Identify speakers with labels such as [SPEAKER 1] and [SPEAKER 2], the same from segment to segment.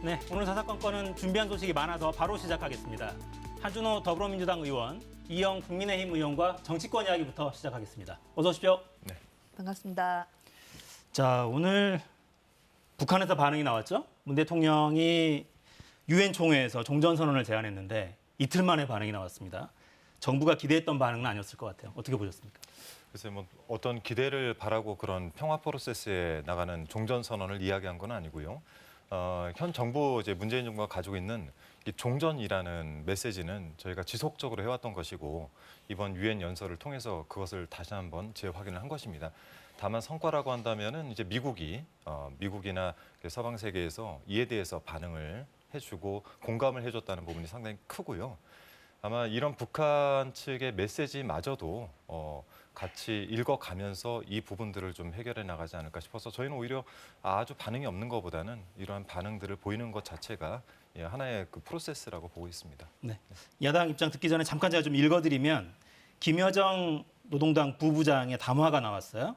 [SPEAKER 1] 네, 오늘 사사건건은 준비한 소식이 많아서 바로 시작하겠습니다. 한준호 더불어민주당 의원, 이영 국민의힘 의원과 정치권 이야기부터 시작하겠습니다. 어서 오십시오.
[SPEAKER 2] 네.
[SPEAKER 3] 반갑습니다.
[SPEAKER 1] 자, 오늘 북한에서 반응이 나왔죠? 문 대통령이 유엔 총회에서 종전선언을 제안했는데 이틀 만에 반응이 나왔습니다. 정부가 기대했던 반응은 아니었을 것 같아요. 어떻게 보셨습니까?
[SPEAKER 2] 그래서 뭐 어떤 기대를 바라고 그런 평화 프로세스에 나가는 종전 선언을 이야기한 건 아니고요. 현 정부 이제 문재인 정부가 가지고 있는 이 종전이라는 메시지는 저희가 지속적으로 해왔던 것이고 이번 유엔 연설을 통해서 그것을 다시 한번 재확인을 한 것입니다. 다만 성과라고 한다면은 이제 미국이나 서방 세계에서 이에 대해서 반응을 해주고 공감을 해줬다는 부분이 상당히 크고요. 아마 이런 북한 측의 메시지마저도 같이 읽어가면서 이 부분들을 좀 해결해 나가지 않을까 싶어서 저희는 오히려 아주 반응이 없는 것보다는 이러한 반응들을 보이는 것 자체가 하나의 그 프로세스라고 보고 있습니다.
[SPEAKER 1] 네. 야당 입장 듣기 전에 잠깐 제가 좀 읽어드리면 김여정 노동당 부부장의 담화가 나왔어요.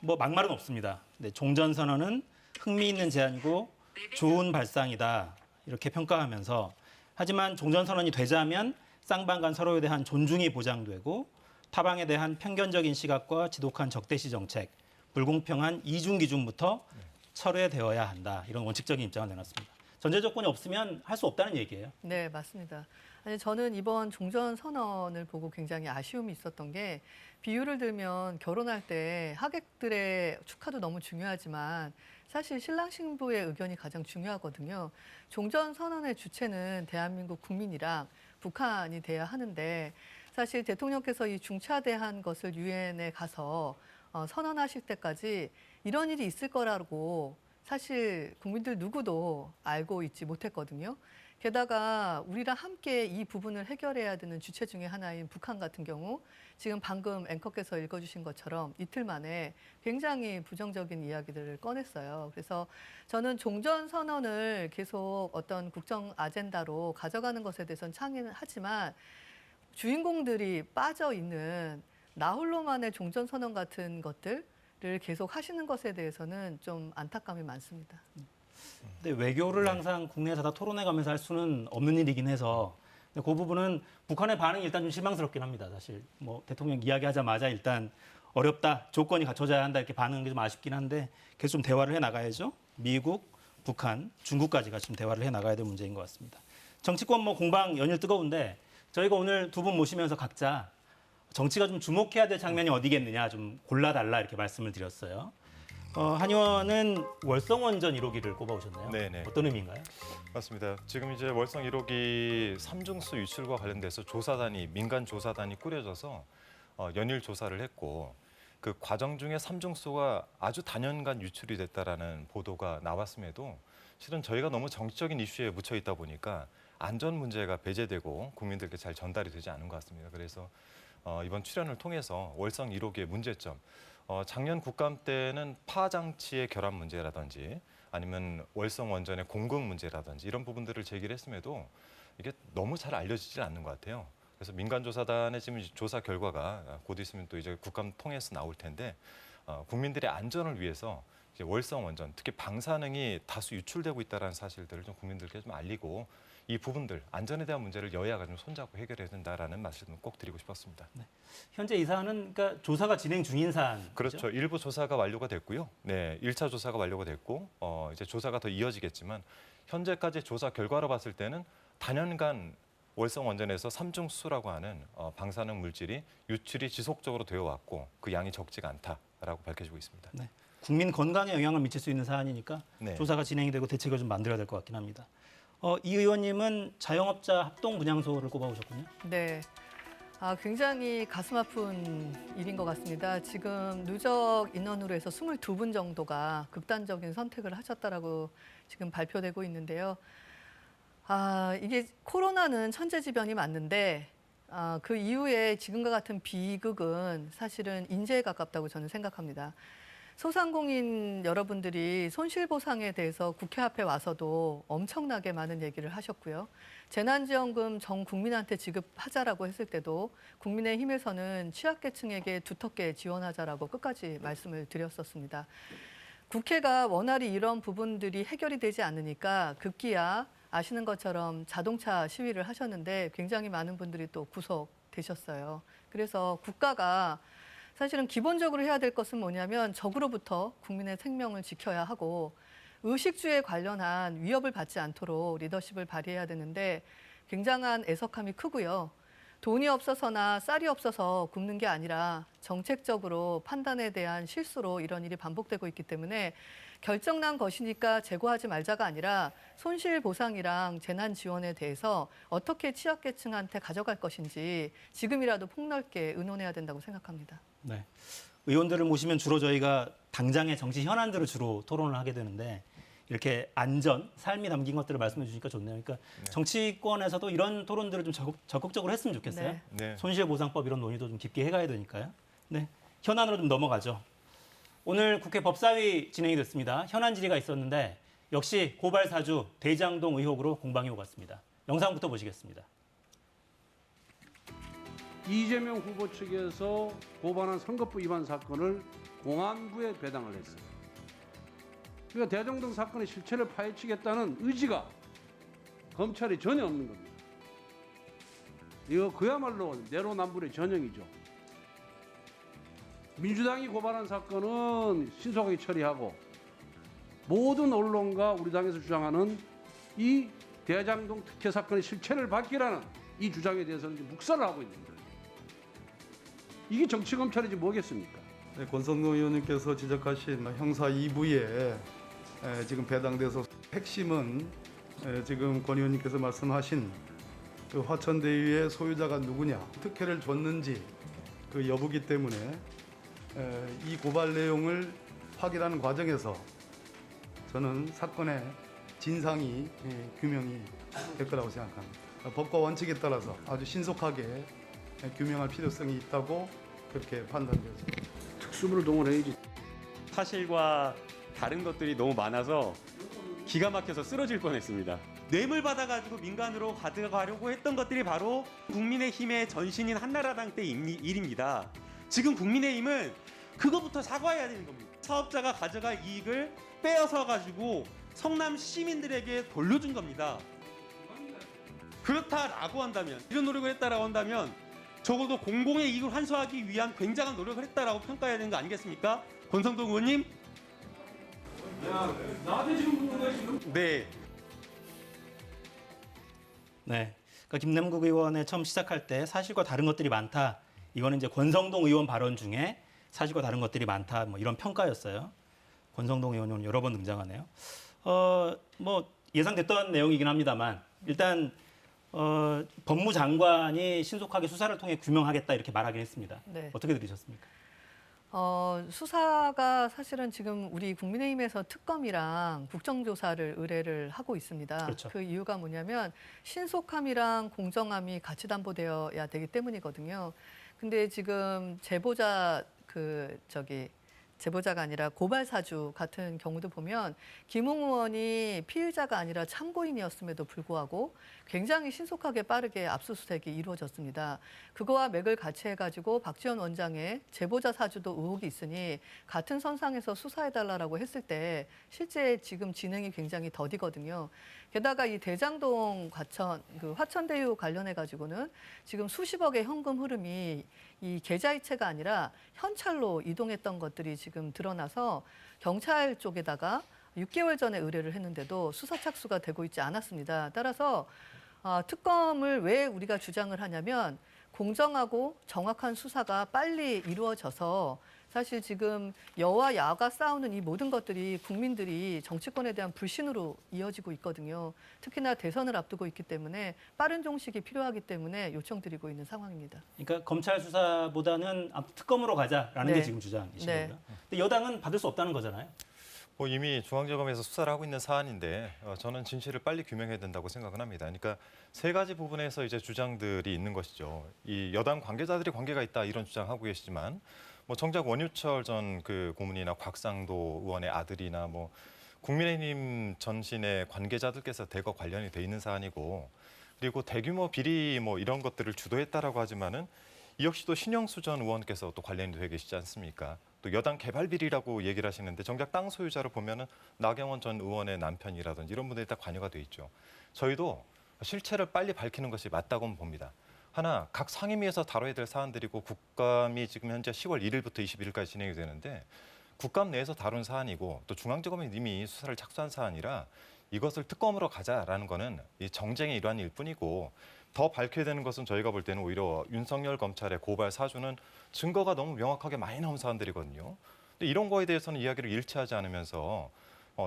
[SPEAKER 1] 뭐 막말은 없습니다. 네, 종전선언은 흥미있는 제안이고 좋은 발상이다 이렇게 평가하면서 하지만 종전선언이 되자면 쌍방 간 서로에 대한 존중이 보장되고 타방에 대한 편견적인 시각과 지독한 적대시 정책, 불공평한 이중 기준부터 철회되어야 한다. 이런 원칙적인 입장을 내놨습니다. 전제 조건이 없으면 할 수 없다는 얘기예요.
[SPEAKER 3] 네, 맞습니다. 아니, 저는 이번 종전 선언을 보고 굉장히 아쉬움이 있었던 게 비유를 들면 결혼할 때 하객들의 축하도 너무 중요하지만 사실 신랑 신부의 의견이 가장 중요하거든요. 종전 선언의 주체는 대한민국 국민이랑 북한이 돼야 하는데 사실 대통령께서 이 중차대한 것을 유엔에 가서 선언하실 때까지 이런 일이 있을 거라고 사실 국민들 누구도 알고 있지 못했거든요. 게다가 우리랑 함께 이 부분을 해결해야 되는 주체 중에 하나인 북한 같은 경우 지금 방금 앵커께서 읽어주신 것처럼 이틀 만에 굉장히 부정적인 이야기들을 꺼냈어요. 그래서 저는 종전선언을 계속 어떤 국정 아젠다로 가져가는 것에 대해서는 창의는 하지만 주인공들이 빠져 있는 나홀로만의 종전선언 같은 것들을 계속 하시는 것에 대해서는 좀 안타까움이 많습니다.
[SPEAKER 1] 근데 외교를 항상 국내에서 다 토론해가면서 할 수는 없는 일이긴 해서 근데 그 부분은 북한의 반응이 일단 좀 실망스럽긴 합니다. 사실 뭐 대통령 이야기하자마자 일단 어렵다, 조건이 갖춰져야 한다 이렇게 반응한 게 좀 아쉽긴 한데 계속 좀 대화를 해나가야죠. 미국, 북한, 중국까지가 지금 대화를 해나가야 될 문제인 것 같습니다. 정치권 뭐 공방 연일 뜨거운데 저희가 오늘 두 분 모시면서 각자 정치가 좀 주목해야 될 장면이 어디겠느냐 좀 골라달라 이렇게 말씀을 드렸어요. 한 의원은 월성 원전 1호기를 꼽아오셨나요?
[SPEAKER 2] 네네.
[SPEAKER 1] 어떤 의미인가요?
[SPEAKER 2] 맞습니다. 지금 이제 월성 1호기 삼중수 유출과 관련돼서 민간 조사단이 꾸려져서 연일 조사를 했고 그 과정 중에 삼중수가 아주 단연간 유출이 됐다라는 보도가 나왔음에도 실은 저희가 너무 정치적인 이슈에 묻혀 있다 보니까 안전 문제가 배제되고 국민들께 잘 전달이 되지 않은 것 같습니다. 그래서 이번 출연을 통해서 월성 1호기의 문제점, 작년 국감 때는 파장치의 결함 문제라든지 아니면 월성 원전의 공급 문제라든지 이런 부분들을 제기를 했음에도 이게 너무 잘 알려지질 않는 것 같아요. 그래서 민간조사단의 지금 조사 결과가 곧 있으면 또 이제 국감 통해서 나올 텐데 국민들의 안전을 위해서 이제 월성 원전, 특히 방사능이 다수 유출되고 있다는 사실들을 좀 국민들께 좀 알리고 이 부분들, 안전에 대한 문제를 여야가 좀 손잡고 해결해야 된다라는 말씀을 꼭 드리고 싶었습니다.
[SPEAKER 1] 네. 현재 이 사안은 그러니까 조사가 진행 중인 사안.
[SPEAKER 2] 그렇죠. 일부 조사가 완료가 됐고요. 네, 1차 조사가 완료가 됐고 이제 조사가 더 이어지겠지만 현재까지 조사 결과로 봤을 때는 단연간 월성 원전에서 삼중수라고 하는 방사능 물질이 유출이 지속적으로 되어 왔고 그 양이 적지가 않다라고 밝혀지고 있습니다.
[SPEAKER 1] 네. 국민 건강에 영향을 미칠 수 있는 사안이니까
[SPEAKER 2] 네.
[SPEAKER 1] 조사가 진행이 되고 대책을 좀 만들어야 될 것 같긴 합니다. 이 의원님은 자영업자 합동 분향소를 꼽아오셨군요.
[SPEAKER 3] 네. 굉장히 가슴 아픈 일인 것 같습니다. 지금 누적 인원으로 해서 22분 정도가 극단적인 선택을 하셨다라고 지금 발표되고 있는데요. 이게 코로나는 천재지변이 맞는데 그 이후에 지금과 같은 비극은 사실은 인재에 가깝다고 저는 생각합니다. 소상공인 여러분들이 손실보상에 대해서 국회 앞에 와서도 엄청나게 많은 얘기를 하셨고요. 재난지원금 전 국민한테 지급하자라고 했을 때도 국민의힘에서는 취약계층에게 두텁게 지원하자라고 끝까지 말씀을 드렸었습니다. 국회가 원활히 이런 부분들이 해결이 되지 않으니까 급기야 아시는 것처럼 자동차 시위를 하셨는데 굉장히 많은 분들이 또 구속되셨어요. 그래서 국가가 사실은 기본적으로 해야 될 것은 뭐냐면 적으로부터 국민의 생명을 지켜야 하고 의식주에 관련한 위협을 받지 않도록 리더십을 발휘해야 되는데 굉장한 애석함이 크고요. 돈이 없어서나 쌀이 없어서 굶는 게 아니라 정책적으로 판단에 대한 실수로 이런 일이 반복되고 있기 때문에 결정난 것이니까 재고하지 말자가 아니라 손실보상이랑 재난지원에 대해서 어떻게 취약계층한테 가져갈 것인지 지금이라도 폭넓게 의논해야 된다고 생각합니다.
[SPEAKER 1] 네. 의원들을 모시면 주로 저희가 당장의 정치 현안들을 주로 토론을 하게 되는데 이렇게 안전, 삶이 담긴 것들을 말씀해 주시니까 좋네요. 그러니까 정치권에서도 이런 토론들을 좀 적극적으로 했으면 좋겠어요.
[SPEAKER 3] 네.
[SPEAKER 2] 네.
[SPEAKER 1] 손실보상법 이런 논의도 좀 깊게 해가야 되니까요. 네, 현안으로 좀 넘어가죠. 오늘 국회 법사위 진행이 됐습니다. 현안 질의가 있었는데 역시 고발 사주 대장동 의혹으로 공방이 오갔습니다. 영상부터 보시겠습니다.
[SPEAKER 4] 이재명 후보 측에서 고발한 선거법 위반 사건을 공안부에 배당을 했어요. 그러니까 대장동 사건의 실체를 파헤치겠다는 의지가 검찰이 전혀 없는 겁니다. 이거 그야말로 내로남불의 전형이죠. 민주당이 고발한 사건은 신속하게 처리하고 모든 언론과 우리 당에서 주장하는 이 대장동 특혜 사건의 실체를 밝히라는 이 주장에 대해서는 묵살을 하고 있는 거예요. 이게 정치검찰이지 뭐겠습니까?
[SPEAKER 5] 네, 권성동 의원님께서 지적하신 형사 2부에 지금 배당돼서 핵심은 지금 권 의원님께서 말씀하신 그 화천대유의 소유자가 누구냐, 특혜를 줬는지 그 여부기 때문에 이 고발 내용을 확인하는 과정에서 저는 사건의 진상이 규명이 될 거라고 생각합니다. 법과 원칙에 따라서 아주 신속하게 규명할 필요성이 있다고 그렇게 판단되었습니다.
[SPEAKER 4] 특수부를 동원해야지.
[SPEAKER 6] 사실과 다른 것들이 너무 많아서 기가 막혀서 쓰러질 뻔했습니다. 뇌물 받아가지고 민간으로 가져가려고 했던 것들이 바로 국민의힘의 전신인 한나라당 때 일입니다. 지금 국민의힘은 그거부터 사과해야 되는 겁니다. 사업자가 가져갈 이익을 빼앗아 가지고 성남 시민들에게 돌려준 겁니다. 그렇다라고 한다면, 이런 노력을 했다라고 한다면 적어도 공공의 이익을 환수하기 위한 굉장한 노력을 했다라고 평가해야 되는 거 아니겠습니까? 권성동 의원님?
[SPEAKER 4] 나한테 지금 묻는 거야 지금?
[SPEAKER 6] 네.
[SPEAKER 1] 네, 그러니까 김남국 의원의 처음 시작할 때 사실과 다른 것들이 많다. 이거는 이제 권성동 의원 발언 중에 사실과 다른 것들이 많다. 뭐 이런 평가였어요. 권성동 의원은 여러 번 등장하네요. 뭐 예상됐던 내용이긴 합니다만 일단 법무장관이 신속하게 수사를 통해 규명하겠다 이렇게 말하긴 했습니다.
[SPEAKER 3] 네.
[SPEAKER 1] 어떻게 들으셨습니까?
[SPEAKER 3] 수사가 사실은 지금 우리 국민의힘에서 특검이랑 국정조사를 의뢰를 하고 있습니다.
[SPEAKER 1] 그렇죠.
[SPEAKER 3] 그 이유가 뭐냐면 신속함이랑 공정함이 같이 담보되어야 되기 때문이거든요. 근데 지금 제보자가 아니라 고발 사주 같은 경우도 보면 김웅 의원이 피의자가 아니라 참고인이었음에도 불구하고 굉장히 신속하게 빠르게 압수수색이 이루어졌습니다. 그거와 맥을 같이 해가지고 박지원 원장의 제보자 사주도 의혹이 있으니 같은 선상에서 수사해달라고 했을 때 실제 지금 진행이 굉장히 더디거든요. 게다가 이 대장동 화천대유 관련해 가지고는 지금 수십억의 현금 흐름이 이 계좌이체가 아니라 현찰로 이동했던 것들이 지금 드러나서 경찰 쪽에다가 6개월 전에 의뢰를 했는데도 수사 착수가 되고 있지 않았습니다. 따라서 특검을 왜 우리가 주장을 하냐면 공정하고 정확한 수사가 빨리 이루어져서 사실 지금 여와 야가 싸우는 이 모든 것들이 국민들이 정치권에 대한 불신으로 이어지고 있거든요. 특히나 대선을 앞두고 있기 때문에 빠른 종식이 필요하기 때문에 요청드리고 있는 상황입니다.
[SPEAKER 1] 그러니까 검찰 수사보다는 특검으로 가자라는
[SPEAKER 3] 네.
[SPEAKER 1] 게 지금 주장이신
[SPEAKER 3] 네.
[SPEAKER 1] 거고요. 근데 여당은 받을 수 없다는 거잖아요.
[SPEAKER 2] 뭐 이미 중앙지검에서 수사를 하고 있는 사안인데 저는 진실을 빨리 규명해야 된다고 생각은 합니다. 그러니까 세 가지 부분에서 이제 주장들이 있는 것이죠. 이 여당 관계자들이 관계가 있다 이런 주장하고 계시지만 뭐 정작 원유철 전 그 고문이나 곽상도 의원의 아들이나 뭐 국민의힘 전신의 관계자들께서 대거 관련이 돼 있는 사안이고 그리고 대규모 비리 뭐 이런 것들을 주도했다라고 하지만은 이 역시도 신영수 전 의원께서 또 관련이 돼 계시지 않습니까? 또 또 여당 개발 비리라고 얘기를 하시는데 정작 땅 소유자를 보면은 나경원 전 의원의 남편이라든지 이런 분들이 다 관여가 돼 있죠. 저희도 실체를 빨리 밝히는 것이 맞다고 봅니다. 하나, 각 상임위에서 다뤄야 될 사안들이고 국감이 지금 현재 10월 1일부터 21일까지 진행이 되는데 국감 내에서 다룬 사안이고 또 중앙지검이 이미 수사를 착수한 사안이라 이것을 특검으로 가자라는 거는 이 정쟁의 일환일 뿐이고 더 밝혀야 되는 것은 저희가 볼 때는 오히려 윤석열 검찰의 고발 사주는 증거가 너무 명확하게 많이 나온 사안들이거든요. 근데 이런 거에 대해서는 이야기를 일치하지 않으면서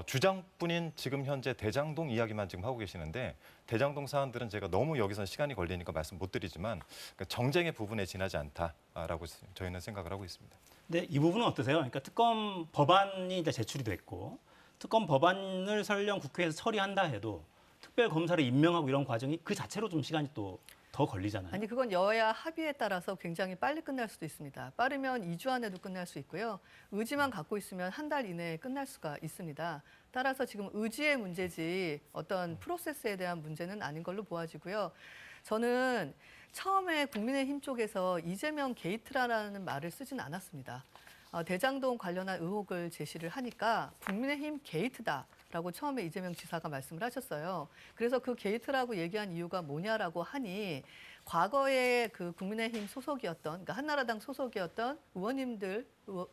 [SPEAKER 2] 주장뿐인 지금 현재 대장동 이야기만 지금 하고 계시는데 대장동 사안들은 제가 너무 여기서 시간이 걸리니까 말씀 못 드리지만 정쟁의 부분에 지나지 않다라고 저희는 생각을 하고 있습니다.
[SPEAKER 1] 근데 이 부분은 어떠세요? 그러니까 특검 법안이 이제 제출이 됐고 특검 법안을 설령 국회에서 처리한다 해도 특별 검사를 임명하고 이런 과정이 그 자체로 좀 시간이 또 더 걸리잖아요.
[SPEAKER 3] 아니 그건 여야 합의에 따라서 굉장히 빨리 끝날 수도 있습니다. 빠르면 2주 안에도 끝날 수 있고요. 의지만 갖고 있으면 한 달 이내에 끝날 수가 있습니다. 따라서 지금 의지의 문제지 어떤 프로세스에 대한 문제는 아닌 걸로 보아지고요. 저는 처음에 국민의힘 쪽에서 이재명 게이트라는 말을 쓰진 않았습니다. 대장동 관련한 의혹을 제시를 하니까 국민의힘 게이트다라고 처음에 이재명 지사가 말씀을 하셨어요. 그래서 그 게이트라고 얘기한 이유가 뭐냐라고 하니 과거에 그 국민의힘 소속이었던, 그러니까 한나라당 소속이었던 의원님들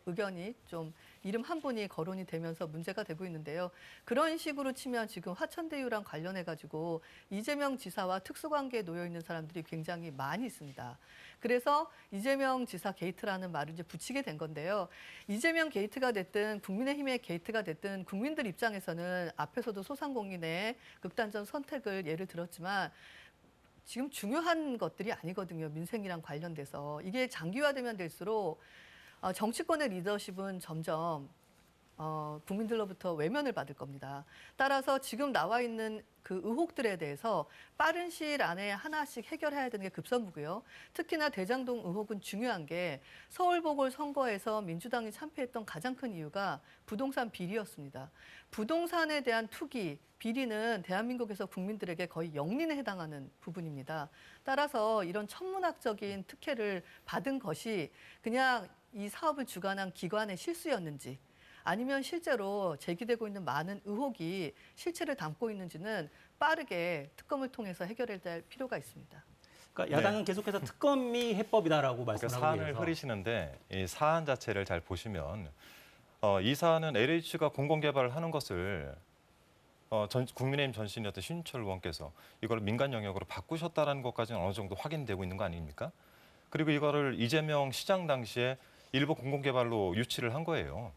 [SPEAKER 3] 의견이 좀 이름 한 분이 거론이 되면서 문제가 되고 있는데요. 그런 식으로 치면 지금 화천대유랑 관련해가지고 이재명 지사와 특수관계에 놓여 있는 사람들이 굉장히 많이 있습니다. 그래서 이재명 지사 게이트라는 말을 이제 붙이게 된 건데요. 이재명 게이트가 됐든 국민의힘의 게이트가 됐든 국민들 입장에서는 앞에서도 소상공인의 극단적 선택을 예를 들었지만 지금 중요한 것들이 아니거든요. 민생이랑 관련돼서. 이게 장기화되면 될수록 정치권의 리더십은 점점 국민들로부터 외면을 받을 겁니다. 따라서 지금 나와 있는 그 의혹들에 대해서 빠른 시일 안에 하나씩 해결해야 되는 게 급선무고요. 특히나 대장동 의혹은 중요한 게 서울 보궐선거에서 민주당이 참패했던 가장 큰 이유가 부동산 비리였습니다. 부동산에 대한 투기, 비리는 대한민국에서 국민들에게 거의 영린에 해당하는 부분입니다. 따라서 이런 천문학적인 특혜를 받은 것이 그냥 이 사업을 주관한 기관의 실수였는지 아니면 실제로 제기되고 있는 많은 의혹이 실체를 담고 있는지는 빠르게 특검을 통해서 해결해야 될 필요가 있습니다.
[SPEAKER 1] 그러니까 야당은 계속해서 특검이 해법이다라고
[SPEAKER 2] 그러니까
[SPEAKER 1] 말씀하고
[SPEAKER 2] 사안을
[SPEAKER 1] 계셔서
[SPEAKER 2] 흐리시는데 이 사안 자체를 잘 보시면 이 사안은 LH가 공공개발을 하는 것을 국민의힘 전신이었던 신인철 의원께서 이걸 민간 영역으로 바꾸셨다는 것까지는 어느 정도 확인되고 있는 거 아닙니까? 그리고 이거를 이재명 시장 당시에 일부 공공개발로 유치를 한 거예요.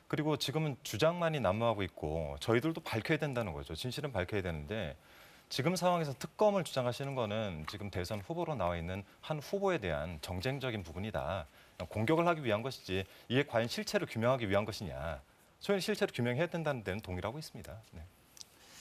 [SPEAKER 2] 그리고 지금은 주장만이 난무하고 있고 저희들도 밝혀야 된다는 거죠. 진실은 밝혀야 되는데 지금 상황에서 특검을 주장하시는 거는 지금 대선 후보로 나와 있는 한 후보에 대한 정쟁적인 부분이다. 공격을 하기 위한 것이지 이게 과연 실체를 규명하기 위한 것이냐. 저희는 실체를 규명해야 된다는 데는 동의하고 있습니다. 네.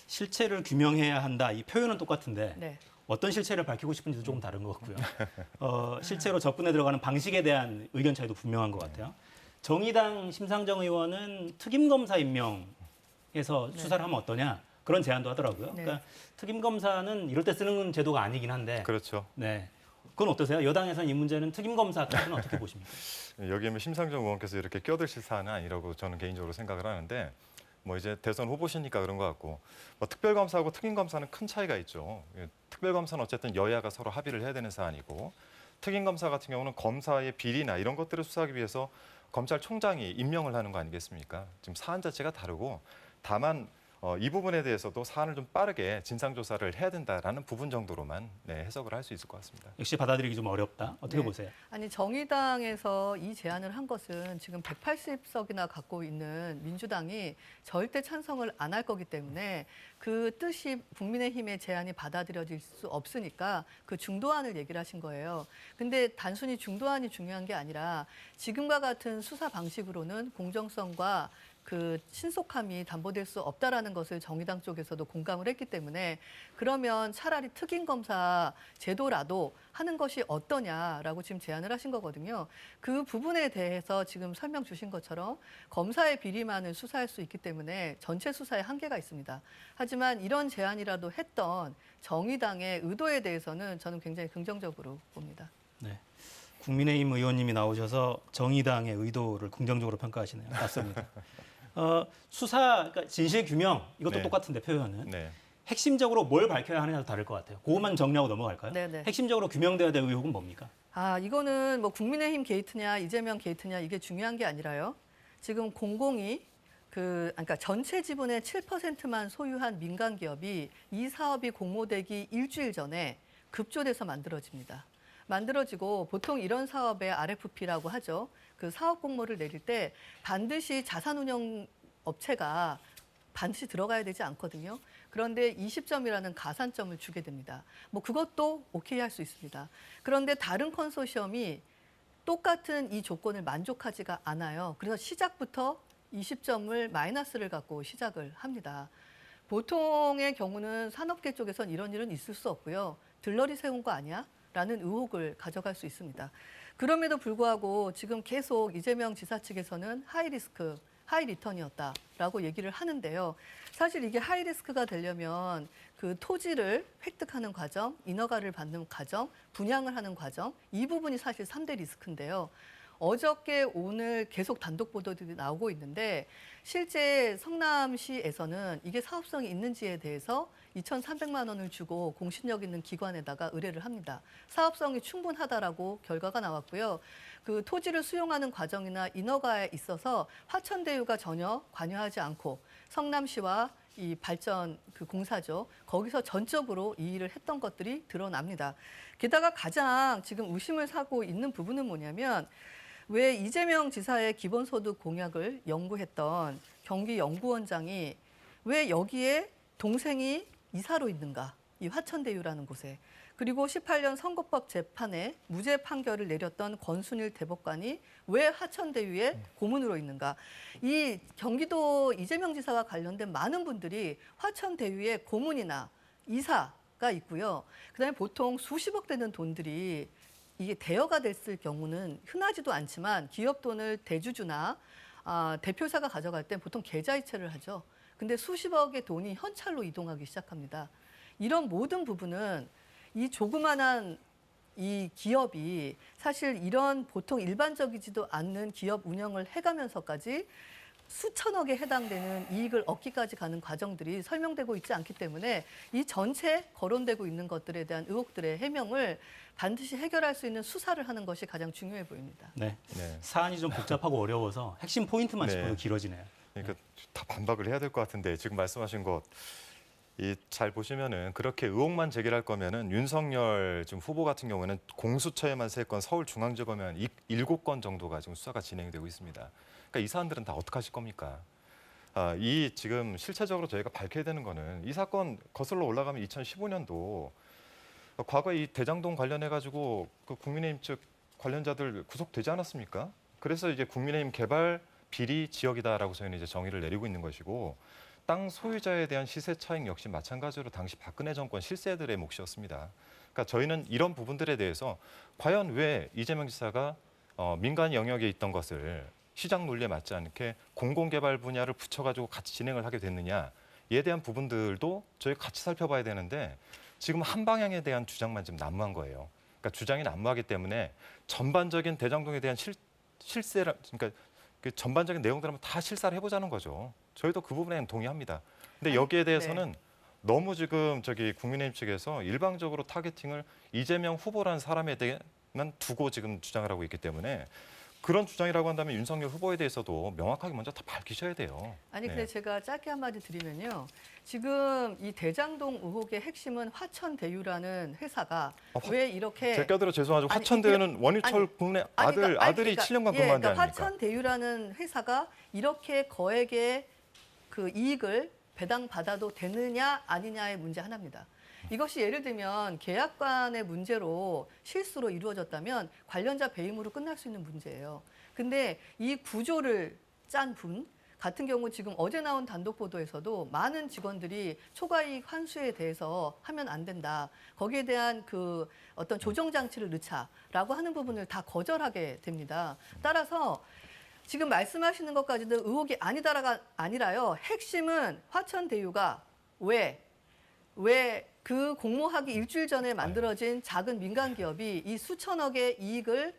[SPEAKER 1] 실체를 규명해야 한다. 이 표현은 똑같은데
[SPEAKER 3] 네.
[SPEAKER 1] 어떤 실체를 밝히고 싶은지도 조금 다른 것 같고요. 실제로 접근해 들어가는 방식에 대한 의견 차이도 분명한 것 같아요. 정의당 심상정 의원은 특임검사 임명해서 수사를 하면 어떠냐 그런 제안도 하더라고요.
[SPEAKER 3] 네.
[SPEAKER 1] 그러니까 특임검사는 이럴 때 쓰는 제도가 아니긴 한데
[SPEAKER 2] 그렇죠.
[SPEAKER 1] 네. 그건 어떠세요? 여당에서는 이 문제는 특임검사까지는 어떻게 보십니까?
[SPEAKER 2] 여기에 심상정 의원께서 이렇게 껴드실 사안은 아니라고 저는 개인적으로 생각을 하는데 뭐 이제 대선 후보시니까 그런 것 같고 뭐 특별검사하고 특임검사는 큰 차이가 있죠. 특별검사는 어쨌든 여야가 서로 합의를 해야 되는 사안이고 특임검사 같은 경우는 검사의 비리나 이런 것들을 수사하기 위해서 검찰총장이 임명을 하는 거 아니겠습니까? 지금 사안 자체가 다르고 다만 이 부분에 대해서도 사안을 좀 빠르게 진상조사를 해야 된다라는 부분 정도로만 해석을 할 수 있을 것 같습니다.
[SPEAKER 1] 역시 받아들이기 좀 어렵다. 어떻게
[SPEAKER 3] 네.
[SPEAKER 1] 보세요?
[SPEAKER 3] 아니 정의당에서 이 제안을 한 것은 지금 180석이나 갖고 있는 민주당이 절대 찬성을 안 할 거기 때문에 그 뜻이 국민의힘의 제안이 받아들여질 수 없으니까 그 중도안을 얘기를 하신 거예요. 근데 단순히 중도안이 중요한 게 아니라 지금과 같은 수사 방식으로는 공정성과 그 신속함이 담보될 수 없다라는 것을 정의당 쪽에서도 공감을 했기 때문에 그러면 차라리 특임검사 제도라도 하는 것이 어떠냐라고 지금 제안을 하신 거거든요. 그 부분에 대해서 지금 설명 주신 것처럼 검사의 비리만을 수사할 수 있기 때문에 전체 수사에 한계가 있습니다. 하지만 이런 제안이라도 했던 정의당의 의도에 대해서는 저는 굉장히 긍정적으로 봅니다.
[SPEAKER 1] 네. 국민의힘 의원님이 나오셔서 정의당의 의도를 긍정적으로 평가하시네요. 맞습니다. 수사, 그러니까 진실 규명 이것도
[SPEAKER 2] 네.
[SPEAKER 1] 똑같은데 표현은
[SPEAKER 2] 네.
[SPEAKER 1] 핵심적으로 뭘 밝혀야 하느냐도 다를 것 같아요. 그것만 정리하고 넘어갈까요?
[SPEAKER 3] 네네.
[SPEAKER 1] 핵심적으로 규명돼야 될 의혹은 뭡니까?
[SPEAKER 3] 이거는 뭐 국민의힘 게이트냐 이재명 게이트냐 이게 중요한 게 아니라요. 지금 공공이 그러니까 전체 지분의 7%만 소유한 민간 기업이 이 사업이 공모되기 일주일 전에 급조돼서 만들어집니다. 만들어지고 보통 이런 사업에 RFP라고 하죠. 그 사업 공모를 내릴 때 반드시 자산운용 업체가 반드시 들어가야 되지 않거든요. 그런데 20점이라는 가산점을 주게 됩니다. 뭐 그것도 오케이 할 수 있습니다. 그런데 다른 컨소시엄이 똑같은 이 조건을 만족하지가 않아요. 그래서 시작부터 20점을 마이너스를 갖고 시작을 합니다. 보통의 경우는 산업계 쪽에선 이런 일은 있을 수 없고요. 들러리 세운 거 아니야? 라는 의혹을 가져갈 수 있습니다. 그럼에도 불구하고 지금 계속 이재명 지사 측에서는 하이리스크, 하이리턴이었다라고 얘기를 하는데요. 사실 이게 하이리스크가 되려면 그 토지를 획득하는 과정, 인허가를 받는 과정, 분양을 하는 과정, 이 부분이 사실 3대 리스크인데요. 어저께 오늘 계속 단독 보도들이 나오고 있는데 실제 성남시에서는 이게 사업성이 있는지에 대해서 2,300만 원을 주고 공신력 있는 기관에다가 의뢰를 합니다. 사업성이 충분하다라고 결과가 나왔고요. 그 토지를 수용하는 과정이나 인허가에 있어서 화천대유가 전혀 관여하지 않고 성남시와 이 발전 그 공사죠. 거기서 전적으로 이 일을 했던 것들이 드러납니다. 게다가 가장 지금 의심을 사고 있는 부분은 뭐냐면 왜 이재명 지사의 기본소득 공약을 연구했던 경기연구원장이 왜 여기에 동생이 이사로 있는가? 이 화천대유라는 곳에. 그리고 18년 선거법 재판에 무죄 판결을 내렸던 권순일 대법관이 왜 화천대유에 고문으로 있는가? 이 경기도 이재명 지사와 관련된 많은 분들이 화천대유에 고문이나 이사가 있고요. 그다음에 보통 수십억 되는 돈들이 이게 대여가 됐을 경우는 흔하지도 않지만 기업 돈을 대주주나 대표사가 가져갈 때 보통 계좌이체를 하죠. 근데 수십억의 돈이 현찰로 이동하기 시작합니다. 이런 모든 부분은 이 조그만한 이 기업이 사실 이런 보통 일반적이지도 않는 기업 운영을 해가면서까지 수천억에 해당되는 이익을 얻기까지 가는 과정들이 설명되고 있지 않기 때문에 이 전체 거론되고 있는 것들에 대한 의혹들의 해명을 반드시 해결할 수 있는 수사를 하는 것이 가장 중요해 보입니다.
[SPEAKER 1] 네.
[SPEAKER 2] 네.
[SPEAKER 1] 사안이 좀 복잡하고 어려워서 핵심 포인트만
[SPEAKER 2] 네.
[SPEAKER 1] 짚어도 길어지네요.
[SPEAKER 2] 그러니까 다 반박을 해야 될 것 같은데 지금 말씀하신 것 잘 보시면은 그렇게 의혹만 제기할 거면은 윤석열 지금 후보 같은 경우는 공수처에만 3건, 서울중앙지검에만 7건 정도가 지금 수사가 진행되고 있습니다. 그러니까 이 사안들은 다 어떻게 하실 겁니까? 이 지금 실체적으로 저희가 밝혀야 되는 거는 이 사건 거슬러 올라가면 2015년도 과거 이 대장동 관련해 가지고 그 국민의힘 측 관련자들 구속되지 않았습니까? 그래서 이제 국민의힘 개발 비리 지역이다라고 저희는 이제 정의를 내리고 있는 것이고 땅 소유자에 대한 시세 차익 역시 마찬가지로 당시 박근혜 정권 실세들의 몫이었습니다. 그러니까 저희는 이런 부분들에 대해서 과연 왜 이재명 지사가 민간 영역에 있던 것을 시장 논리에 맞지 않게 공공개발 분야를 붙여가지고 같이 진행을 하게 됐느냐에 대한 부분들도 저희 같이 살펴봐야 되는데 지금 한 방향에 대한 주장만 지금 난무한 거예요. 그러니까 주장이 난무하기 때문에 전반적인 대장동에 대한 실세를 그러니까 그 전반적인 내용들 한번 다 실사를 해보자는 거죠. 저희도 그 부분에는 동의합니다. 근데 여기에 대해서는 너무 지금 국민의힘 측에서 일방적으로 타겟팅을 이재명 후보라는 사람에 대해만 두고 지금 주장을 하고 있기 때문에 그런 주장이라고 한다면 윤석열 후보에 대해서도 명확하게 먼저 다 밝히셔야 돼요.
[SPEAKER 3] 아니 근데 제가 짧게 한마디 드리면요. 지금 이 대장동 의혹의 핵심은 화천대유라는 회사가 왜 이렇게
[SPEAKER 2] 제가 껴들어 죄송하지만
[SPEAKER 3] 아니,
[SPEAKER 2] 화천대유는 원유철 국내 아들이 7년간 근무한 데 아닙니까?
[SPEAKER 3] 화천대유라는 회사가 이렇게 거액의 그 이익을 배당받아도 되느냐 아니냐의 문제 하나입니다. 이것이 예를 들면 계약관의 문제로 실수로 이루어졌다면 관련자 배임으로 끝날 수 있는 문제예요. 근데 이 구조를 짠 분 같은 경우 지금 어제 나온 단독 보도에서도 많은 직원들이 초과이익 환수에 대해서 하면 안 된다. 거기에 대한 그 어떤 조정 장치를 넣자라고 하는 부분을 다 거절하게 됩니다. 따라서 지금 말씀하시는 것까지도 의혹이 아니다라가 아니라요. 핵심은 화천대유가 왜 그 공모하기 일주일 전에 만들어진 작은 민간 기업이 이 수천억의 이익을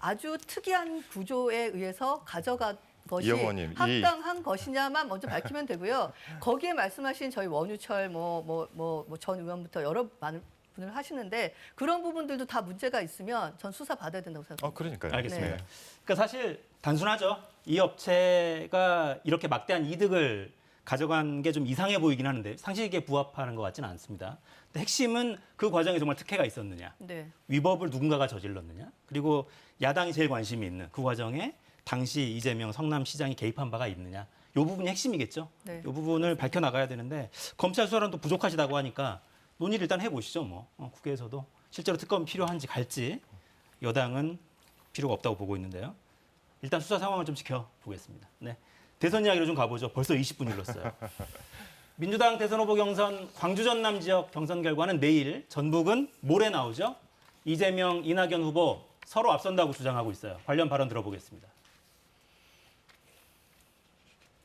[SPEAKER 3] 아주 특이한 구조에 의해서 가져간 것이
[SPEAKER 2] 이영호님,
[SPEAKER 3] 합당한 것이냐만 먼저 밝히면 되고요. 거기에 말씀하신 저희 원유철 전 의원부터 여러 많은 분을 하시는데 그런 부분들도 다 문제가 있으면 전 수사 받아야 된다고 생각합니다.
[SPEAKER 2] 그러니까요.
[SPEAKER 1] 알겠습니다.
[SPEAKER 3] 네.
[SPEAKER 1] 그러니까 사실 단순하죠. 이 업체가 이렇게 막대한 이득을 가져간 게 좀 이상해 보이긴 하는데 상식에 부합하는 것 같지는 않습니다. 근데 핵심은 그 과정에 정말 특혜가 있었느냐,
[SPEAKER 3] 네.
[SPEAKER 1] 위법을 누군가가 저질렀느냐, 그리고 야당이 제일 관심이 있는 그 과정에 당시 이재명 성남시장이 개입한 바가 있느냐, 이 부분이 핵심이겠죠.
[SPEAKER 3] 네.
[SPEAKER 1] 이 부분을 밝혀나가야 되는데 검찰 수사는 또 부족하시다고 하니까 논의를 일단 해보시죠. 뭐 국회에서도 실제로 특검이 필요한지 갈지 여당은 필요가 없다고 보고 있는데요. 일단 수사 상황을 좀 지켜보겠습니다. 네. 대선 이야기로 좀 가보죠. 벌써 20분 흘렀어요. 민주당 대선 후보 경선 광주 전남 지역 경선 결과는 내일, 전북은 모레 나오죠. 이재명, 이낙연 후보 서로 앞선다고 주장하고 있어요. 관련 발언 들어보겠습니다.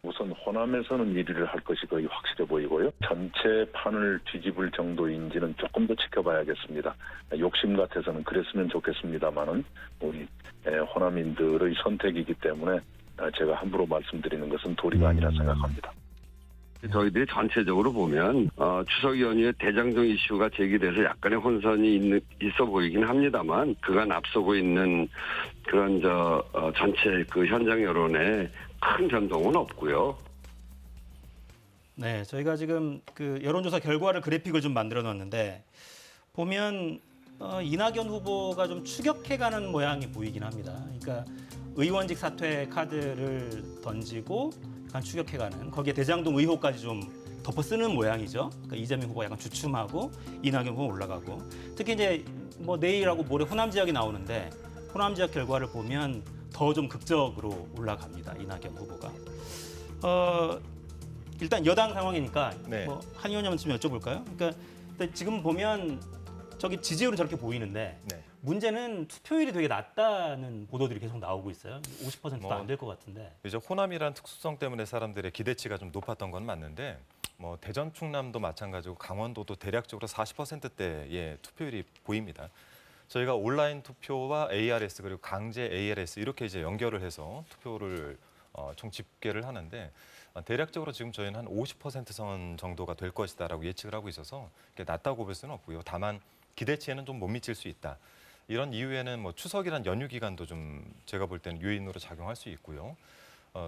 [SPEAKER 7] 우선 호남에서는 1위를 할 것이 거의 확실해 보이고요. 전체 판을 뒤집을 정도인지는 조금 더 지켜봐야겠습니다. 욕심 같아서는 그랬으면 좋겠습니다만은 우리 호남인들의 선택이기 때문에 제가 함부로 말씀드리는 것은 도리가 아니라 생각합니다.
[SPEAKER 8] 저희들이 전체적으로 보면 추석 연휴에 대장동 이슈가 제기돼서 약간의 혼선이 있어 보이긴 합니다만 그간 앞서고 있는 그런 전체 그 현장 여론에 큰 변동은 없고요.
[SPEAKER 1] 네, 저희가 지금 그 여론조사 결과를 그래픽을 좀 만들어 놨는데 보면 이낙연 후보가 좀 추격해가는 모양이 보이긴 합니다. 그러니까 의원직 사퇴 카드를 던지고 약간 추격해가는, 거기에 대장동 의혹까지 좀 덮어 쓰는 모양이죠. 그러니까 이재명 후보가 약간 주춤하고 이낙연 후보 올라가고, 특히 이제 뭐 내일하고 모레 호남 지역이 나오는데 호남 지역 결과를 보면 더 좀 극적으로 올라갑니다. 이낙연 후보가. 일단 여당 상황이니까
[SPEAKER 2] 네.
[SPEAKER 1] 뭐 한 의원님한테 좀 여쭤볼까요? 그러니까 일단 지금 보면 저기 지지율은 저렇게 보이는데
[SPEAKER 2] 네.
[SPEAKER 1] 문제는 투표율이 되게 낮다는 보도들이 계속 나오고 있어요. 50%도 안 될 것 같은데.
[SPEAKER 2] 이제 호남이란 특수성 때문에 사람들의 기대치가 좀 높았던 건 맞는데 뭐 대전 충남도 마찬가지고 강원도도 대략적으로 40%대의 투표율이 보입니다. 저희가 온라인 투표와 ARS 그리고 강제 ARS 이렇게 이제 연결을 해서 투표를 총 집계를 하는데 대략적으로 지금 저희는 한 50%선 정도가 될 것이다라고 예측을 하고 있어서 낮다고 볼 수는 없고요. 다만 기대치에는 좀 못 미칠 수 있다. 이런 이유에는 뭐 추석이란 연휴 기간도 좀 제가 볼 때는 요인으로 작용할 수 있고요.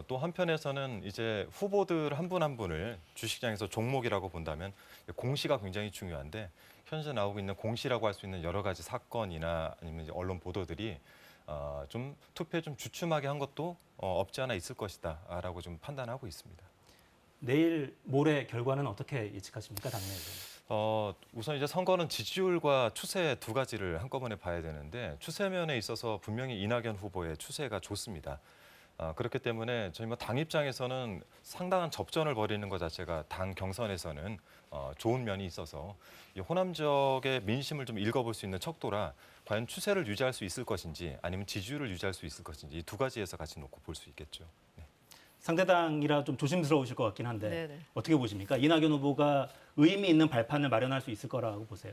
[SPEAKER 2] 또 한편에서는 이제 후보들 한 분 한 분을 주식시장에서 종목이라고 본다면 공시가 굉장히 중요한데 현재 나오고 있는 공시라고 할 수 있는 여러 가지 사건이나 아니면 이제 언론 보도들이 좀 투표에 좀 주춤하게 한 것도 없지 않아 있을 것이다라고 좀 판단하고 있습니다.
[SPEAKER 1] 내일 모레 결과는 어떻게 예측하십니까, 당내에서?
[SPEAKER 2] 우선 이제 선거는 지지율과 추세 두 가지를 한꺼번에 봐야 되는데 추세 면에 있어서 분명히 이낙연 후보의 추세가 좋습니다. 그렇기 때문에 저희 뭐 당 입장에서는 상당한 접전을 벌이는 것 자체가 당 경선에서는 좋은 면이 있어서 이 호남 지역의 민심을 좀 읽어볼 수 있는 척도라 과연 추세를 유지할 수 있을 것인지 아니면 지지율을 유지할 수 있을 것인지 이 두 가지에서 같이 놓고 볼 수 있겠죠. 네.
[SPEAKER 1] 상대당이라 좀 조심스러우실 것 같긴 한데
[SPEAKER 3] 네네.
[SPEAKER 1] 어떻게 보십니까? 이낙연 후보가 의미 있는 발판을 마련할 수 있을 거라고 보세요?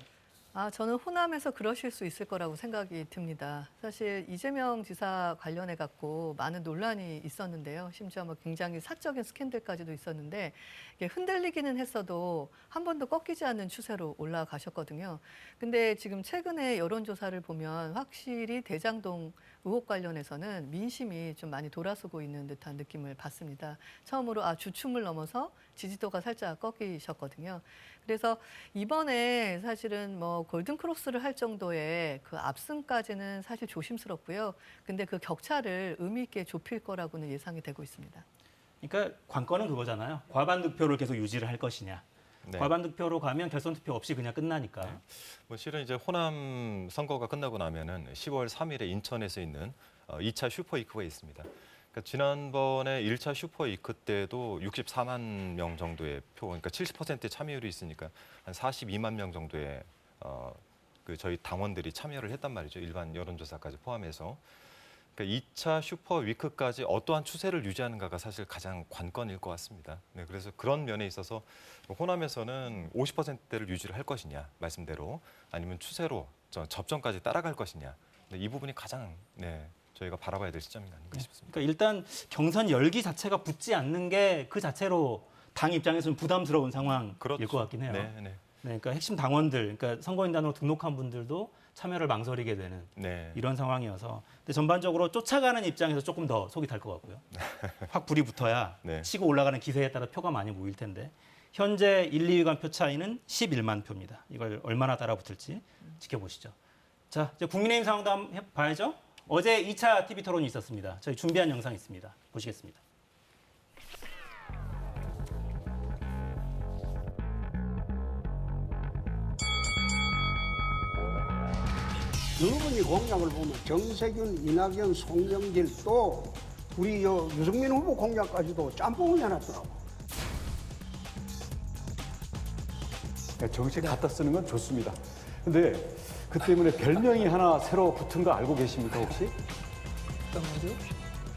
[SPEAKER 3] 저는 호남에서 그러실 수 있을 거라고 생각이 듭니다. 사실 이재명 지사 관련해 갖고 많은 논란이 있었는데요. 심지어 뭐 굉장히 사적인 스캔들까지도 있었는데 이게 흔들리기는 했어도 한 번도 꺾이지 않는 추세로 올라가셨거든요. 근데 지금 최근에 여론조사를 보면 확실히 대장동 의혹 관련해서는 민심이 좀 많이 돌아서고 있는 듯한 느낌을 받습니다. 처음으로 주춤을 넘어서 지지도가 살짝 꺾이셨거든요. 그래서 이번에 사실은 뭐 골든크로스를 할 정도의 그 압승까지는 사실 조심스럽고요. 근데 그 격차를 의미 있게 좁힐 거라고는 예상이 되고 있습니다.
[SPEAKER 1] 그러니까 관건은 그거잖아요. 과반 득표를 계속 유지를 할 것이냐.
[SPEAKER 2] 네.
[SPEAKER 1] 과반 득표로 가면 결선 투표 없이 그냥 끝나니까.
[SPEAKER 2] 네. 뭐 실은 이제 호남 선거가 끝나고 나면은 10월 3일에 인천에서 있는 2차 슈퍼이크가 있습니다. 그러니까 지난번에 1차 슈퍼이크 때도 64만 명 정도의 표, 그러니까 70%의 참여율이 있으니까 한 42만 명 정도의 그 저희 당원들이 참여를 했단 말이죠. 일반 여론조사까지 포함해서. 그러니까 2차 슈퍼위크까지 어떠한 추세를 유지하는가가 사실 가장 관건일 것 같습니다. 네, 그래서 그런 면에 있어서 호남에서는 50%대를 유지를 할 것이냐, 말씀대로 아니면 추세로 접전까지 따라갈 것이냐, 이 부분이 가장 저희가 바라봐야 될 시점이 아닌가 싶습니다.
[SPEAKER 1] 그러니까 일단 경선 열기 자체가 붙지 않는 게 그 자체로 당 입장에서는 부담스러운 상황일
[SPEAKER 2] 그렇죠.
[SPEAKER 1] 것 같긴 해요.
[SPEAKER 2] 네, 네.
[SPEAKER 1] 네, 그러니까 핵심 당원들, 그러니까 선거인단으로 등록한 분들도 참여를 망설이게 되는
[SPEAKER 2] 네.
[SPEAKER 1] 이런 상황이어서 근데 전반적으로 쫓아가는 입장에서 조금 더 속이 탈 것 같고요. 확 불이 붙어야
[SPEAKER 2] 네.
[SPEAKER 1] 치고 올라가는 기세에 따라 표가 많이 모일 텐데 현재 1, 2위 간 표 차이는 11만 표입니다. 이걸 얼마나 따라붙을지 지켜보시죠. 자, 이제 국민의힘 상황도 한번 봐야죠. 어제 2차 TV 토론이 있었습니다. 저희 준비한 영상 있습니다. 보시겠습니다.
[SPEAKER 9] 여러분이 공약을 보면 정세균, 이낙연, 송영길 또 우리 유승민 후보 공약까지도 짬뽕을 해놨더라고.
[SPEAKER 10] 정책 갖다 쓰는 건 좋습니다. 근데 그 때문에 별명이 하나 새로 붙은 거 알고 계십니까 혹시?
[SPEAKER 9] 어떤 거죠?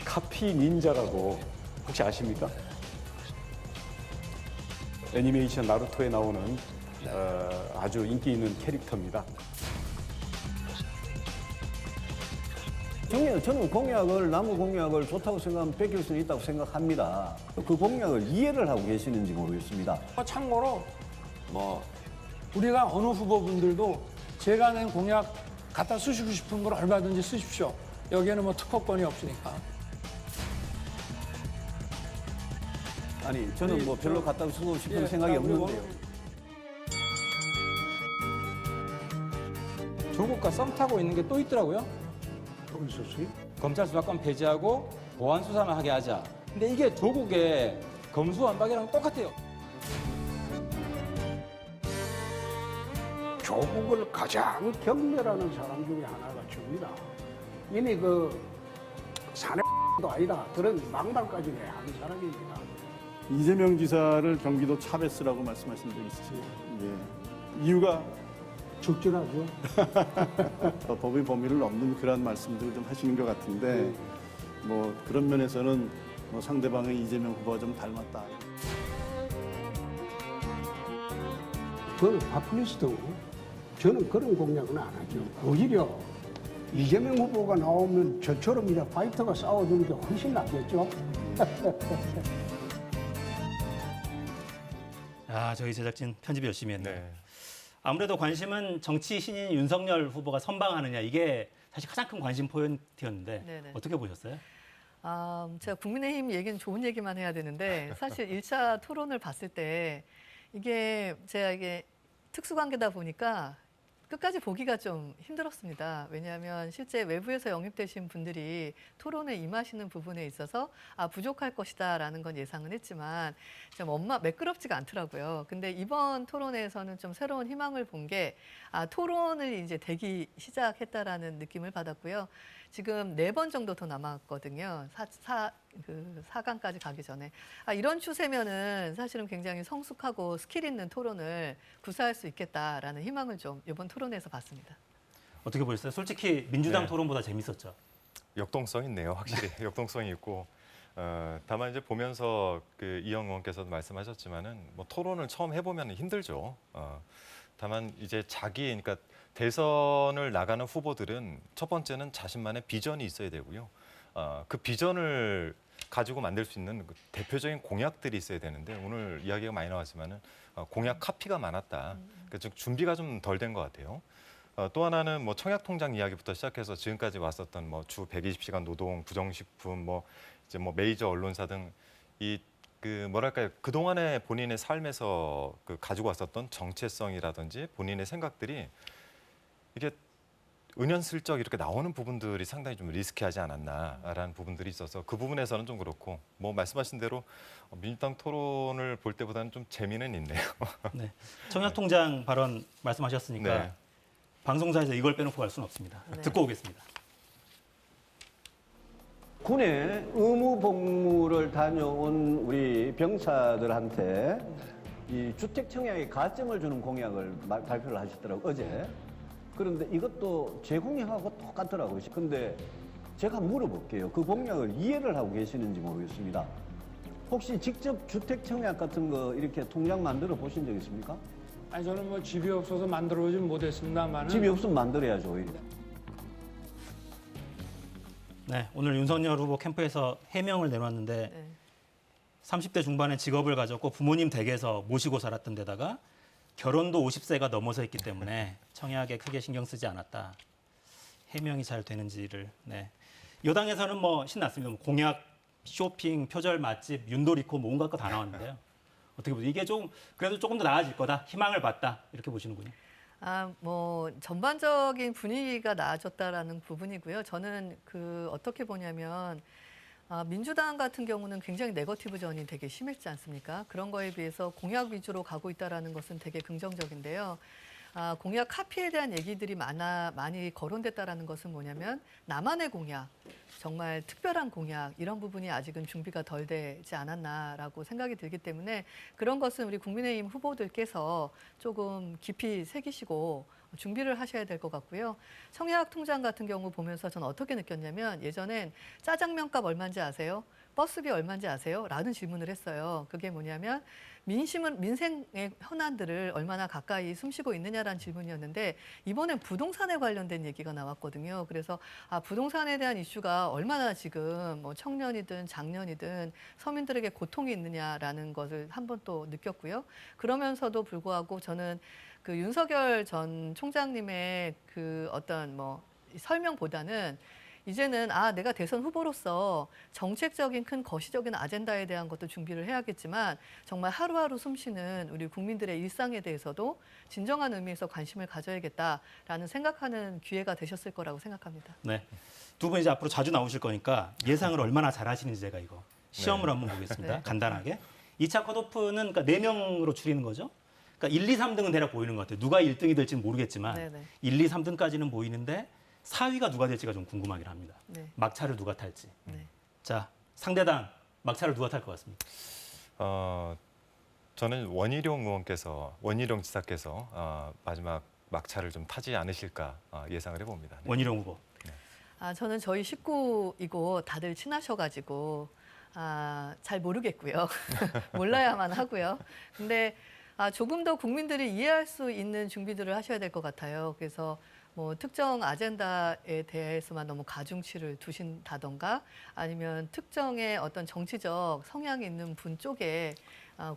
[SPEAKER 10] 카피 닌자라고 혹시 아십니까? 애니메이션 나루토에 나오는 아주 인기 있는 캐릭터입니다.
[SPEAKER 11] 저는 공약을 남의 공약을 좋다고 생각하면 뺏길 수는 있다고 생각합니다. 그 공약을 이해를 하고 계시는지 모르겠습니다.
[SPEAKER 12] 참고로 우리가 어느 후보분들도 제가 낸 공약 갖다 쓰시고 싶은 걸 얼마든지 쓰십시오. 여기에는 특허권이 없으니까.
[SPEAKER 11] 아니 저는 별로 갖다 쓰고 싶은 생각이 없는데요.
[SPEAKER 13] 조국과 썸 타고 있는 게 또 있더라고요. 검찰 수사권 폐지하고 보안 수사만 하게 하자. 근데 이게 조국의 검수완박이랑 똑같아요.
[SPEAKER 9] 조국을 가장 경멸하는 사람 중에 하나가 저입니다. 이미 사내도 아니다. 그런 막말까지 하는 사람입니다.
[SPEAKER 5] 이재명 지사를 경기도 차베스라고 말씀하신 적 있으시죠? 예. 이유가
[SPEAKER 9] 적절하죠.
[SPEAKER 5] 법의 범위를 넘는 그런 말씀들을 좀 하시는 것 같은데 그런 면에서는 상대방의 이재명 후보와 좀 닮았다.
[SPEAKER 9] 그건 파퓰리스트고 저는 그런 공약은 안 하죠. 오히려 이재명 후보가 나오면 저처럼 이제 파이터가 싸워주는 게 훨씬 낫겠죠.
[SPEAKER 1] 저희 제작진 편집 열심히 했네요.
[SPEAKER 2] 네.
[SPEAKER 1] 아무래도 관심은 정치 신인 윤석열 후보가 선방하느냐 이게 사실 가장 큰 관심 포인트였는데
[SPEAKER 3] 네네.
[SPEAKER 1] 어떻게 보셨어요?
[SPEAKER 3] 제가 국민의힘 얘기는 좋은 얘기만 해야 되는데 사실 1차 토론을 봤을 때 제가 이게 특수관계다 보니까 끝까지 보기가 좀 힘들었습니다. 왜냐하면 실제 외부에서 영입되신 분들이 토론에 임하시는 부분에 있어서 부족할 것이다라는 건 예상은 했지만 좀 매끄럽지가 않더라고요. 근데 이번 토론에서는 좀 새로운 희망을 본 게 토론을 이제 대기 시작했다라는 느낌을 받았고요. 지금 4번 정도 더 남았거든요. 4강까지 가기 전에. 이런 추세면은 사실은 굉장히 성숙하고 스킬 있는 토론을 구사할 수 있겠다라는 희망을 좀 이번 토론에서 봤습니다.
[SPEAKER 1] 어떻게 보셨어요? 솔직히 민주당
[SPEAKER 2] 네.
[SPEAKER 1] 토론보다 재밌었죠?
[SPEAKER 2] 역동성 있네요, 확실히. 역동성이 있고. 다만 이제 보면서 이영 의원께서도 말씀하셨지만은 토론을 처음 해보면 힘들죠. 다만 이제 그러니까 대선을 나가는 후보들은 첫 번째는 자신만의 비전이 있어야 되고요. 그 비전을 가지고 만들 수 있는 대표적인 공약들이 있어야 되는데 오늘 이야기가 많이 나왔지만은 공약 카피가 많았다. 그러니까 즉 준비가 좀 덜 된 것 같아요. 또 하나는 청약 통장 이야기부터 시작해서 지금까지 왔었던 주 120시간 노동, 부정식품, 이제 메이저 언론사 등 뭐랄까요, 그동안에 본인의 삶에서 가지고 왔었던 정체성이라든지 본인의 생각들이 이게 은연슬쩍 이렇게 나오는 부분들이 상당히 좀 리스키하지 않았나라는 부분들이 있어서 그 부분에서는 좀 그렇고 말씀하신 대로 민주당 토론을 볼 때보다는 좀 재미는 있네요.
[SPEAKER 1] 네. 청약통장 발언 말씀하셨으니까
[SPEAKER 2] 네.
[SPEAKER 1] 방송사에서 이걸 빼놓고 갈 수는 없습니다.
[SPEAKER 3] 네.
[SPEAKER 1] 듣고 오겠습니다.
[SPEAKER 11] 군에 의무 복무를 다녀온 우리 병사들한테 이 주택 청약에 가점을 주는 공약을 발표를 하셨더라고요, 어제. 그런데 이것도 제 공약하고 똑같더라고요. 근데 제가 물어볼게요. 그 공약을 이해를 하고 계시는지 모르겠습니다. 혹시 직접 주택 청약 같은 거 이렇게 통장 만들어 보신 적 있습니까?
[SPEAKER 12] 아니 저는 집이 없어서 만들어보진 못했습니다만
[SPEAKER 11] 집이 없으면 만들어야죠, 오히려.
[SPEAKER 1] 네, 오늘 윤석열 후보 캠프에서 해명을 내놨는데 30대 중반에 직업을 가졌고 부모님 댁에서 모시고 살았던 데다가 결혼도 50세가 넘어서 있기 때문에 청약에 크게 신경 쓰지 않았다. 해명이 잘 되는지를. 네. 여당에서는 뭐 신났습니다. 뭐 공약, 쇼핑, 표절 맛집, 윷놀이코 뭐 온갖 거 다 나왔는데요. 어떻게 보세요? 이게 좀 그래도 조금 더 나아질 거다. 희망을 봤다. 이렇게 보시는군요.
[SPEAKER 3] 뭐 전반적인 분위기가 나아졌다라는 부분이고요. 저는 어떻게 보냐면 민주당 같은 경우는 굉장히 네거티브전이 되게 심했지 않습니까? 그런 거에 비해서 공약 위주로 가고 있다라는 것은 되게 긍정적인데요. 공약 카피에 대한 얘기들이 많이 거론됐다라는 것은 뭐냐면 나만의 공약, 정말 특별한 공약 이런 부분이 아직은 준비가 덜 되지 않았나라고 생각이 들기 때문에 그런 것은 우리 국민의힘 후보들께서 조금 깊이 새기시고 준비를 하셔야 될 것 같고요. 청약 통장 같은 경우 보면서 저는 어떻게 느꼈냐면 예전엔 짜장면값 얼마인지 아세요? 버스비 얼마인지 아세요? 라는 질문을 했어요. 그게 뭐냐면 민생의 현안들을 얼마나 가까이 숨쉬고 있느냐라는 질문이었는데 이번엔 부동산에 관련된 얘기가 나왔거든요. 그래서 부동산에 대한 이슈가 얼마나 지금 뭐 청년이든 장년이든 서민들에게 고통이 있느냐라는 것을 한번 또 느꼈고요. 그러면서도 불구하고 저는 윤석열 전 총장님의 어떤 뭐 설명보다는 이제는 내가 대선 후보로서 정책적인 큰 거시적인 아젠다에 대한 것도 준비를 해야겠지만 정말 하루하루 숨쉬는 우리 국민들의 일상에 대해서도 진정한 의미에서 관심을 가져야겠다라는 생각하는 기회가 되셨을 거라고 생각합니다.
[SPEAKER 1] 네, 두 분 이제 앞으로 자주 나오실 거니까 예상을 얼마나 잘하시는지 제가 이거 시험을 한번 보겠습니다.
[SPEAKER 3] 네.
[SPEAKER 1] 간단하게. 2차 컷오프는 그러니까 4명으로 추리는 거죠. 그러니까 1, 2, 3등은 대략 보이는 것 같아요. 누가 1등이 될지는 모르겠지만
[SPEAKER 3] 네네.
[SPEAKER 1] 1, 2, 3등까지는 보이는데 4위가 누가 될지가 좀 궁금하긴 합니다.
[SPEAKER 3] 네.
[SPEAKER 1] 막차를 누가 탈지.
[SPEAKER 3] 네.
[SPEAKER 1] 자, 상대당 막차를 누가 탈 것 같습니까?
[SPEAKER 2] 저는 원희룡 지사께서 마지막 막차를 좀 타지 않으실까 예상을 해봅니다. 네.
[SPEAKER 1] 원희룡 후보.
[SPEAKER 3] 저는 저희 식구이고 다들 친하셔가지고 잘 모르겠고요. 몰라야만 하고요. 근데 조금 더 국민들이 이해할 수 있는 준비들을 하셔야 될 것 같아요. 그래서 뭐 특정 아젠다에 대해서만 너무 가중치를 두신다던가 아니면 특정의 어떤 정치적 성향이 있는 분 쪽에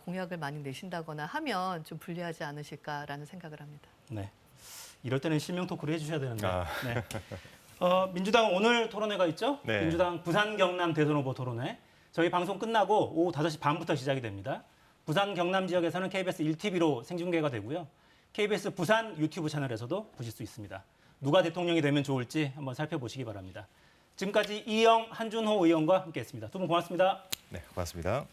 [SPEAKER 3] 공약을 많이 내신다거나 하면 좀 불리하지 않으실까라는 생각을 합니다.
[SPEAKER 1] 네. 이럴 때는 실명 토크를 해주셔야 되는데. 네. 민주당 오늘 토론회가 있죠?
[SPEAKER 2] 네.
[SPEAKER 1] 민주당 부산 경남 대선 후보 토론회. 저희 방송 끝나고 오후 5시 반부터 시작이 됩니다. 부산 경남 지역에서는 KBS 1TV로 생중계가 되고요. KBS 부산 유튜브 채널에서도 보실 수 있습니다. 누가 대통령이 되면 좋을지 한번 살펴보시기 바랍니다. 지금까지 이영, 한준호 의원과 함께했습니다. 두 분 고맙습니다.
[SPEAKER 2] 네, 고맙습니다.